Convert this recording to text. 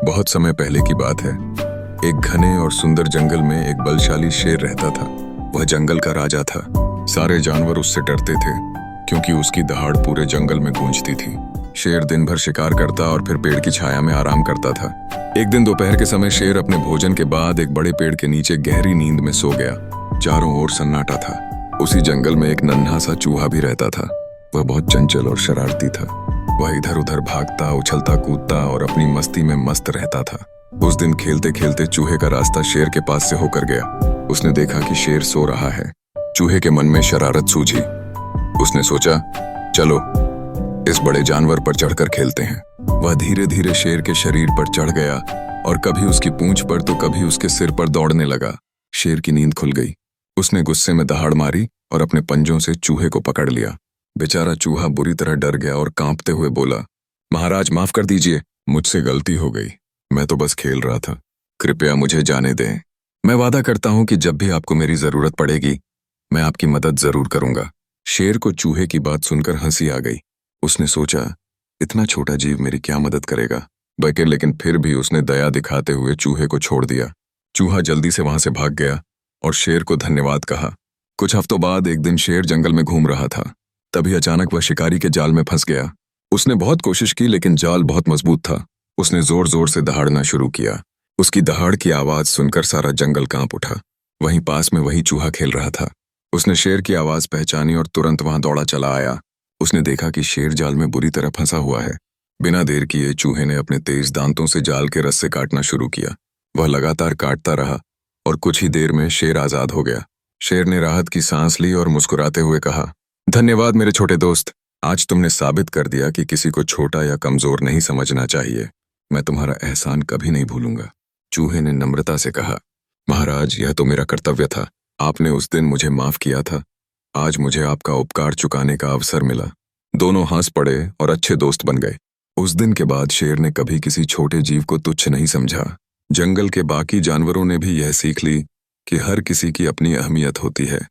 बहुत समय पहले की बात है। एक घने और सुंदर जंगल में एक बलशाली शेर रहता था। वह जंगल का राजा था। सारे जानवर उससे डरते थे क्योंकि उसकी दहाड़ पूरे जंगल में गूंजती थी। शेर दिन भर शिकार करता और फिर पेड़ की छाया में आराम करता था। एक दिन दोपहर के समय शेर अपने भोजन के बाद एक बड़े पेड़ के नीचे गहरी नींद में सो गया। चारों ओर सन्नाटा था। उसी जंगल में एक नन्हा सा चूहा भी रहता था। वह बहुत चंचल और शरारती था। वह इधर उधर भागता, उछलता कूदता और अपनी मस्ती में मस्त रहता था। उस दिन खेलते खेलते चूहे का रास्ता शेर के पास से होकर गया। उसने देखा कि शेर सो रहा है। चूहे के मन में शरारत सूझी। उसने सोचा, चलो इस बड़े जानवर पर चढ़कर खेलते हैं। वह धीरे धीरे शेर के शरीर पर चढ़ गया और कभी उसकी पूंछ पर तो कभी उसके सिर पर दौड़ने लगा। शेर की नींद खुल गई। उसने गुस्से में दहाड़ मारी और अपने पंजों से चूहे को पकड़ लिया। बेचारा चूहा बुरी तरह डर गया और कांपते हुए बोला, महाराज माफ कर दीजिए, मुझसे गलती हो गई। मैं तो बस खेल रहा था। कृपया मुझे जाने दें। मैं वादा करता हूं कि जब भी आपको मेरी जरूरत पड़ेगी मैं आपकी मदद जरूर करूंगा। शेर को चूहे की बात सुनकर हंसी आ गई। उसने सोचा, इतना छोटा जीव मेरी क्या मदद करेगा। बल्कि लेकिन फिर भी उसने दया दिखाते हुए चूहे को छोड़ दिया। चूहा जल्दी से वहां से भाग गया और शेर को धन्यवाद कहा। कुछ हफ्तों बाद एक दिन शेर जंगल में घूम रहा था। तभी अचानक वह शिकारी के जाल में फंस गया। उसने बहुत कोशिश की लेकिन जाल बहुत मजबूत था। उसने जोर जोर से दहाड़ना शुरू किया। उसकी दहाड़ की आवाज सुनकर सारा जंगल कांप उठा। वहीं पास में वही चूहा खेल रहा था। उसने शेर की आवाज पहचानी और तुरंत वहां दौड़ा चला आया। उसने देखा कि शेर जाल में बुरी तरह फंसा हुआ है। बिना देर किए चूहे ने अपने तेज दांतों से जाल के रस्से काटना शुरू किया। वह लगातार काटता रहा और कुछ ही देर में शेर आजाद हो गया। शेर ने राहत की सांस ली और मुस्कुराते हुए कहा, धन्यवाद मेरे छोटे दोस्त। आज तुमने साबित कर दिया कि किसी को छोटा या कमजोर नहीं समझना चाहिए। मैं तुम्हारा एहसान कभी नहीं भूलूंगा। चूहे ने नम्रता से कहा, महाराज यह तो मेरा कर्तव्य था। आपने उस दिन मुझे माफ किया था। आज मुझे आपका उपकार चुकाने का अवसर मिला। दोनों हंस पड़े और अच्छे दोस्त बन गए। उस दिन के बाद शेर ने कभी किसी छोटे जीव को तुच्छ नहीं समझा। जंगल के बाकी जानवरों ने भी यह सीख ली कि हर किसी की अपनी अहमियत होती है।